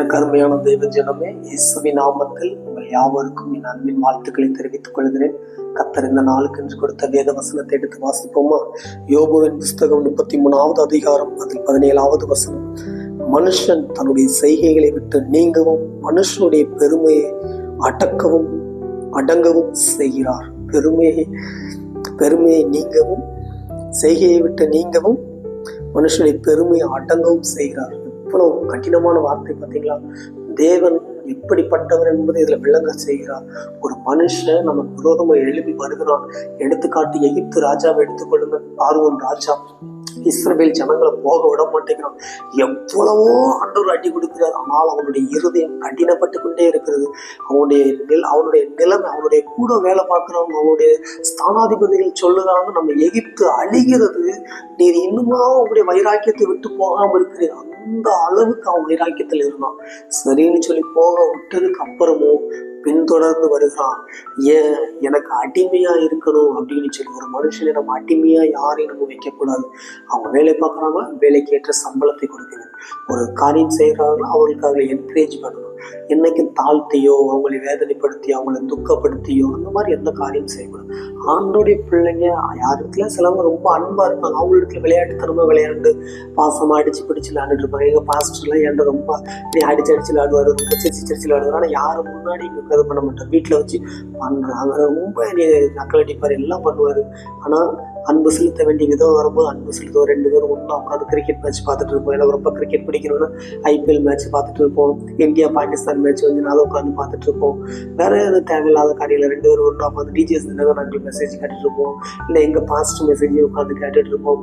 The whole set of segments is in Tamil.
எனக்கு அருமையான தெய்வ ஜனமே, இயேசுவின் நாமத்தில் உங்கள் யாவருக்கும் என் அன்பின் வாழ்த்துக்களை தெரிவித்துக் கொள்கிறேன். கர்த்தர் இந்த நாளுக்கு என்று கொடுத்த வேத வசனத்தை எடுத்து வாசிப்போமா? யோபுவின் புஸ்தகம் 33வது அதிகாரம், அதில் 17வது வசனம். மனுஷன் தன்னுடைய செய்கைகளை விட்டு நீங்கவும் மனுஷனுடைய பெருமையை அடங்கவும் செய்கிறார். பெருமையை நீங்கவும், செய்கையை விட்டு நீங்கவும், மனுஷனுடைய பெருமையை அடங்கவும் செய்கிறார். இவ்வளவு கடினமான வார்த்தை பார்த்தீங்களா? தேவன் எப்படிப்பட்டவர் என்பதை இதுல விளங்க செய்கிறார். ஒரு மனுஷன் நமக்கு விரோதமா எழுப்பி வருகிறான். எடுத்துக்காட்டு எகிப்து ராஜாவை எடுத்துக்கொள்ளுங்க. பார்வோன் ராஜா இஸ்ரவேல் ஜனங்களை போக விட மாட்டேங்கிறான். எவ்வளவோ ஆண்டவர் அடி கொடுக்கிறார். ஆனால் அவனுடைய இருதயம் கடினப்பட்டு கொண்டே இருக்கிறது. அவனுடைய நிலைமை, அவனுடைய கூட வேலை பார்க்கிறவங்க, அவனுடைய ஸ்தானாதிபதிகள் சொல்லுறாங்க, நம்ம எகிப்து அழிகிறது, நீர் இன்னுமா உங்களுடைய வைராக்கியத்தை விட்டு போகாம இருக்கிறீர். அந்த அளவுக்கு அவன் வைராக்கியத்தில் இருந்தான். சரின்னு சொல்லி போக விட்டதுக்கு அப்புறமும் பின்தொடர்ந்து வருகிறான். ஏன்? எனக்கு அடிமையா இருக்கணும் அப்படின்னு சொல்லி. ஒரு மனுஷனை நம்ம அடிமையா யாரையும் நம்ம வைக்கக்கூடாது. அவங்க வேலை பார்க்குறாங்களா, வேலைக்கு ஏற்ற சம்பளத்தை கொடுக்கணும். ஒரு காரியம் செய்கிறாங்களோ அவங்களுக்கு அவங்களை என்கரேஜ் பண்ணணும். என்னைக்கும் தாழ்த்தியோ, அவங்களை வேதனைப்படுத்தியோ, அவங்களை துக்கப்படுத்தியோ அந்த மாதிரி எந்த காரியம் செய்யக்கூடாது. ஆண்டோடைய பிள்ளைங்க யாருக்குல சிலவங்க ரொம்ப அன்பா இருப்பாங்க. அவங்களிடத்துல விளையாட்டுத்தனமா விளையாண்டு பாசமா அடிச்சு பிடிச்சு விளையாண்டுட்டு இருப்பாங்க. எங்க பாஸ்டர்லாம் என்கிட்ட ரொம்ப அடிச்சு விளையாடுவாரு, ரொம்ப சிரிச்சு விளையாடுவாரு. ஆனா யாரும் முன்னாடி இங்க இது பண்ண மாட்டார். வீட்டுல வச்சு பண்றாங்க, ரொம்ப நக்கல் அடிப்பாரு, எல்லாம் பண்ணுவாரு. ஆனா அன்பு செலுத்த வேண்டிய விதம் வரும்போது அன்பு செலுத்துவோம். 2 பேரும் ஒன்றா உட்காந்து கிரிக்கெட் மேட்ச் பார்த்துட்டு இருப்போம். எனக்கு ரொம்ப கிரிக்கெட் பிடிக்கணும்னா IPL மேட்ச் பார்த்துட்டு இருப்போம். இந்தியா பாகிஸ்தான் மேட்ச் வந்து அதை உட்காந்து பார்த்துட்டு இருப்போம். வேற எதுவும் தேவையில்லாத காரியங்களை 2 பேரும் ஒன்றா உட்காந்து டிஜிஎஸ் நாங்கள் மெசேஜ் கேட்டுட்டு இருப்போம். இல்லை எங்க பாஸ்ட் மெசேஜையும் உட்காந்து கேட்டுட்டு இருப்போம்.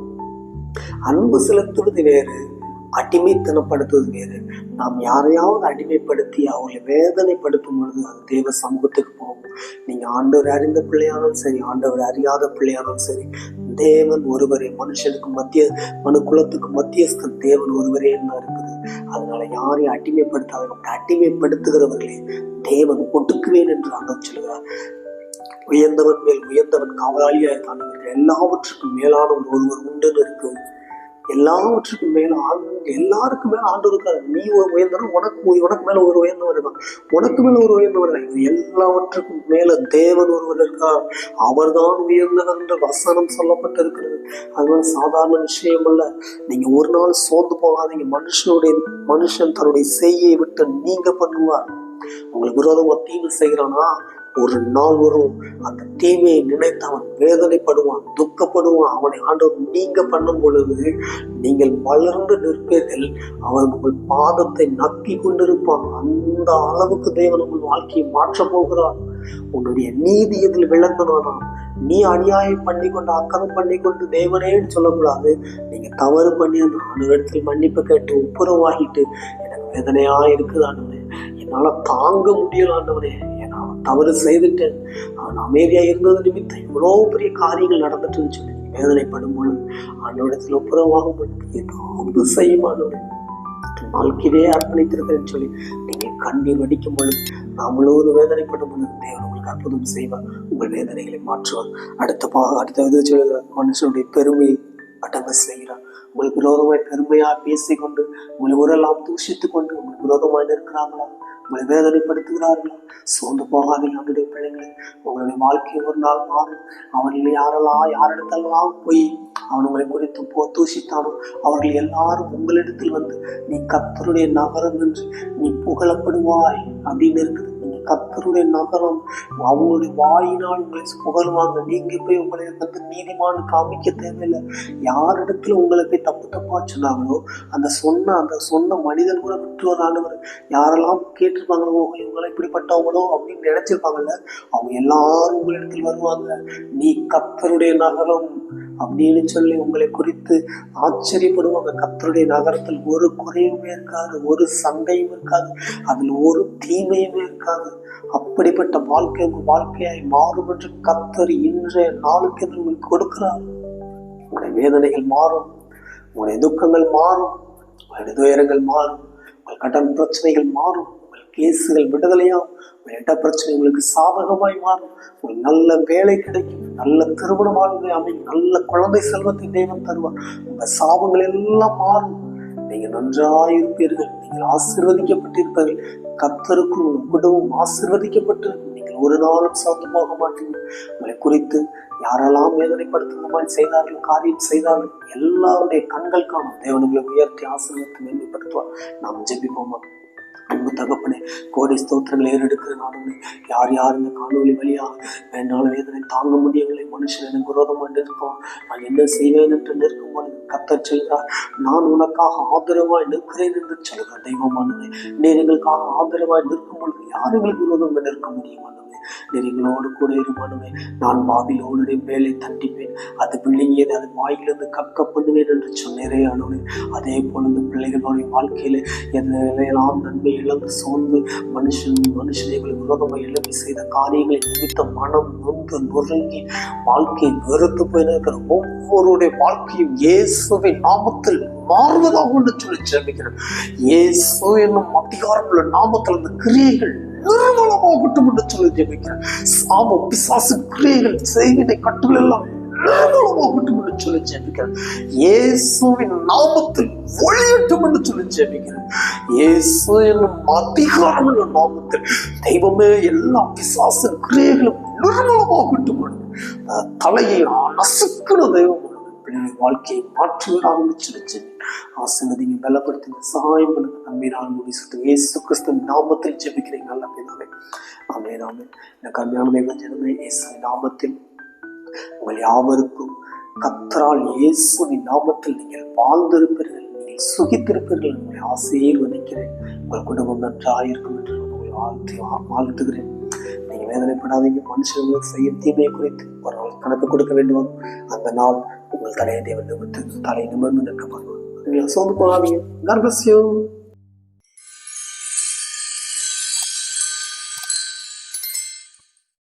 அன்பு செலுத்துவது வேறு, அடிமைத்தனப்படுத்துவது வேறு. நாம் யாரையாவது அடிமைப்படுத்தி அவங்களை வேதனைப்படுத்தும் பொழுது அது தேவ சமூகத்துக்கு போகும். நீங்க ஆண்டவர் அறிந்த பிள்ளையானாலும் சரி, ஆண்டவர் அறியாத பிள்ளையானாலும் சரி, தேவன் ஒருவரே. மனுஷனுக்கு மனுக்குலத்துக்கு மத்தியஸ்தன் தேவன் ஒருவரே என்ன இருக்குது. அதனால யாரையும் அடிமைப்படுத்துகிறவர்களே தேவன் ஒடுக்குவேன் என்று ஆண்டவர் சொல்கிறார். உயர்ந்தவன் மேல் உயர்ந்தவன் காவலாளியா இருக்கான். எல்லாவற்றுக்கும் மேலான ஒருவர் உண்டுன்னு இருக்கு. எல்லாவற்றுக்கும் மேல எல்லாருக்கும் மேல ஆண்டு இருக்காது. நீ ஒரு உயர்ந்தவன், உனக்கு மேல ஒரு உயர்ந்தவர் இருக்கான், உனக்கு மேல ஒரு உயர்ந்தவர் இருக்கான். எல்லாவற்றுக்கும் மேல தேவன் ஒருவர் இருக்கார். அவர்தான் உயர்ந்தவர் என்று வசனம் சொல்லப்பட்டிருக்கிறது. அதனால சாதாரண விஷயம் அல்ல. நீங்க ஒரு நாள் சோர்ந்து போகாதீங்க. மனுஷன் தன்னுடைய செய்யை விட்டு நீங்க பண்ணுவார். உங்களுக்கு விரோதமா தீமை செய்கிறானா, ஒரு நாள் வரும் அந்த தீமையை நினைத்து அவன் வேதனைப்படுவான், துக்கப்படுவான். அவனை ஆண்டவர் நீங்க பண்ணும் பொழுது நீங்கள் வளர்ந்து நிற்பீர்கள். அவன் உங்கள் பாதத்தை நக்கி கொண்டிருப்பான். அந்த அளவுக்கு தேவன் உங்கள் வாழ்க்கையை மாற்ற போகிறார். உன்னுடைய நீதி எதில் விளங்கணும்னா, நீ அநியாயம் பண்ணி கொண்டு அக்கறம் பண்ணி கொண்டு தேவனேன்னு சொல்லக்கூடாது. நீங்க தவறு பண்ணி அந்த ஆண்டவரிடத்தில் மன்னிப்பு கேட்டு ஒப்புரவாகிட்டு, எனக்கு வேதனையா இருக்குது ஆண்டவரே, என்னால தாங்க முடியல ஆண்டவரே, தவறு செய்துட்டேன், அவன் அமைதியா இருந்தது நிமித்தம் இவ்வளவு பெரிய காரியங்கள் நடந்துட்டுன்னு சொல்லி வேதனைப்படும் பொழுது ஆண்டவரிடத்தில் ஒப்புரவாகும் பொழுது ஏதாவது செய்யுமானவரே, வாழ்க்கையே அர்ப்பணித்திருக்கிறேன்னு சொல்லி நீங்க கண்ணீர் வடிக்கும் பொழுது, நம்மளோடு வேதனைப்படும் பொழுது தேவன் உங்களுக்கு அற்புதம் செய்வார். உங்கள் வேதனைகளை மாற்றுவார். அடுத்த இது சொல்லுகிறார், மனுஷனுடைய பெருமையை அடங்க செய்கிறார். உங்களுக்கு விரோதமாய் பெருமையா பேசிக்கொண்டு, உங்களை ஊரெல்லாம் தூஷித்துக் கொண்டு உங்களுக்கு விரோதமாய் இருக்கிறாங்களா, உங்களை வேதனைப்படுத்துகிறார்களா, சோர்ந்து போகாதீங்க. அவருடைய பிள்ளைங்களை, உங்களுடைய வாழ்க்கை ஒரு நாள் மாறும். அவர்கள் யாரிடத்தெல்லாம் போய் அவன் உங்களை குறித்து தூஷித்தானோ அவர்கள் எல்லாரும் உங்களிடத்தில் வந்து நீ கர்த்தருடைய நகரம் என்று நீ புகழப்படுவாய் அப்படின்னு இருக்குது. நீங்க கர்த்தருடைய நகரம், அவங்களுடைய வாயினால் உங்களை புகழுவாங்க. நீங்க போய் உங்களை வந்து நீதிமான் காமிக்க தேவையில்லை. யாரிடத்துல உங்களை போய் தப்பா சொன்னாங்களோ அந்த சொன்ன மனிதன் கூட விட்டு வரானவர். யாரெல்லாம் கேட்டிருப்பாங்களோ இவங்களை இப்படிப்பட்டவங்களோ அப்படின்னு நினைச்சிருப்பாங்கல்ல, அவங்க எல்லாரும் உங்களிடத்தில் வருவாங்க. நீ கர்த்தருடைய நகரம் அப்படின்னு சொல்லி உங்களை குறித்து ஆச்சரியப்படுவாங்க. கர்த்தருடைய நகரத்தில் ஒரு குறையுமே இருக்காது, ஒரு சண்டையும் இருக்காது, அதில் ஒரு தீமையுமே இருக்காது. அப்படிப்பட்ட வாழ்க்கை உங்கள் வாழ்க்கையாய் மாறும் என்று கர்த்தர் இன்றைய நாளுக்கு என்று உங்களுக்கு கொடுக்கிறார். உங்களுடைய வேதனைகள் மாறும், உங்களுடைய துக்கங்கள் மாறும், உங்களுடைய துயரங்கள் மாறும், உங்கள் கடன் பிரச்சனைகள் மாறும், உங்கள் கேசுகள் விடுதலையாகும், உங்கள் இட பிரச்சனை உங்களுக்கு சாதகமாய் மாறும், உங்களுக்கு நல்ல வேலை கிடைக்கும், நல்ல திருமண வாழ்க்கை அமையும், நல்ல குழந்தை செல்வத்தை தேவன் தருவார். உங்கள் சாபங்கள் எல்லாம் மாறும். நீங்க நீங்கள் நன்றாயிருப்பீர்கள், நீங்கள் ஆசீர்வதிக்கப்பட்டிருப்பீர்கள். கர்த்தருக்கும் உங்கள் குடும்பம் ஆசீர்வதிக்கப்பட்டிருக்கும். நீங்கள் ஒரு நாளும் சோர்ந்து போக மாட்டீங்க. உங்களை குறித்து யாரெல்லாம் வேதனைப்படுத்துகிற மாதிரி செய்தார்கள், காரியம் செய்தார்கள், எல்லாருடைய கண்கள் காணும் தேவனுங்களை உயர்த்தி ஆசீர்வதித்து மேன்மைப்படுத்துவார். நாம் ஜெபிப்போமா? அன்பு தகப்பனே, கோடி ஸ்தோத்திரங்களை ஏறெடுக்கிற நாடுகளே, யார் யார் இந்த காணொலி வழியாக வேண்டாலும் வேதனை தாங்க முடியவில்லை, மனுஷன் எனக்கு விரோதமாக நிற்கும், நான் என்ன செய்வேன் என்று நிற்கும் பொழுது கர்த்தர் சொல்கிறார், நான் உனக்காக ஆதரவாய் நிற்கிறேன் என்று சொல்கிறார். தெய்வமானது, நீர் எங்களுக்காக ஆதரவாய் நிற்கும் பொழுது யார் எங்களுக்கு விரோதமாக நிற்க முடியுமானது? நெறிங்களோடு கூட இருமானுமே. நான் பாபிலோனுடைய மேலே தண்டிப்பேன், அது விழுங்கியது அது வாயிலிருந்து கக்க பண்ணுவேன் என்று சொன்னேரே ஆனவனே. அதே போல இந்த பிள்ளைகளுடைய வாழ்க்கையில எல்லாம் நன்மை இழந்து சோர்ந்து மனுஷனைகளுக்கு விரோதமாக எழுப்பி செய்த காரியங்களை நிமித்த மனம் நொந்து நொறுங்கி வாழ்க்கையை வெறுத்து போயிருக்கிற ஒவ்வொருடைய வாழ்க்கையும் இயேசுவின் நாமத்தில் மாறுவதாக என்று சொல்லி ஜெபிக்கிறேன். இயேசு என்னும் அதிகாரமுள்ள நாமத்தில் அந்த கிரியைகள் நிர்மூலமாகட்டும் என்று சொல்லி ஜெபிக்கிறேன். சாம பிசாசு கிரியைகள் செய்வினை கட்டுகள் எல்லாம் நிர்மூலமாகட்டும் என்று சொல்லி ஜெபிக்கிறேன். இயேசுவின் நாமத்தில் ஒளியட்டும் என்று சொல்லி ஜெபிக்கிறேன். இயேசு என்னும் அதிகாரமுள்ள நாமத்தில் தெய்வமே எல்லா பிசாசு கிரியைகளும் நிர்மூலமாகட்டும். தலையை நசுக்கிற தெய்வம் வாழ்க்கையை மாற்றுவதாக சொல்லி ஆசீர்வதிங்க, பலப்படுத்துங்க, சகாயம் பண்ணுங்க. நம்பினால் முடிச்சுட்டு இயேசு கிறிஸ்துவின் நாமத்தில் ஜெபிக்கிறீங்க நல்ல பிதாவே. ஆமென் ஆமென். எனக்கு அருமையான தேவ ஜனமே, இயேசுவின் நாமத்தில் உங்கள் யாவருக்கும் கர்த்தரால் இயேசுவின் நாமத்தில் நீங்கள் வாழ்ந்திருப்பீர்கள், நீங்கள் சுகித்திருப்பீர்கள். உங்களை ஆசீர்வதிக்கிறேன். உங்கள் குடும்பம் நன்றாயிருக்கும் என்று உங்களை வாழ்த்துகிறேன். நீங்க வேதனைப்படாதீங்க. மனுஷர்களுக்கு செய்ய தீமையை குறித்து ஒரு நாள் கணக்கு கொடுக்க வேண்டும். அந்த நாள் உங்கள் தலையை தேவன் நிமிர்ந்து தலை நிமிர்ந்து நிற்க பண்ணுவாங்க. சோர்ந்து போகாதீங்க. God bless you.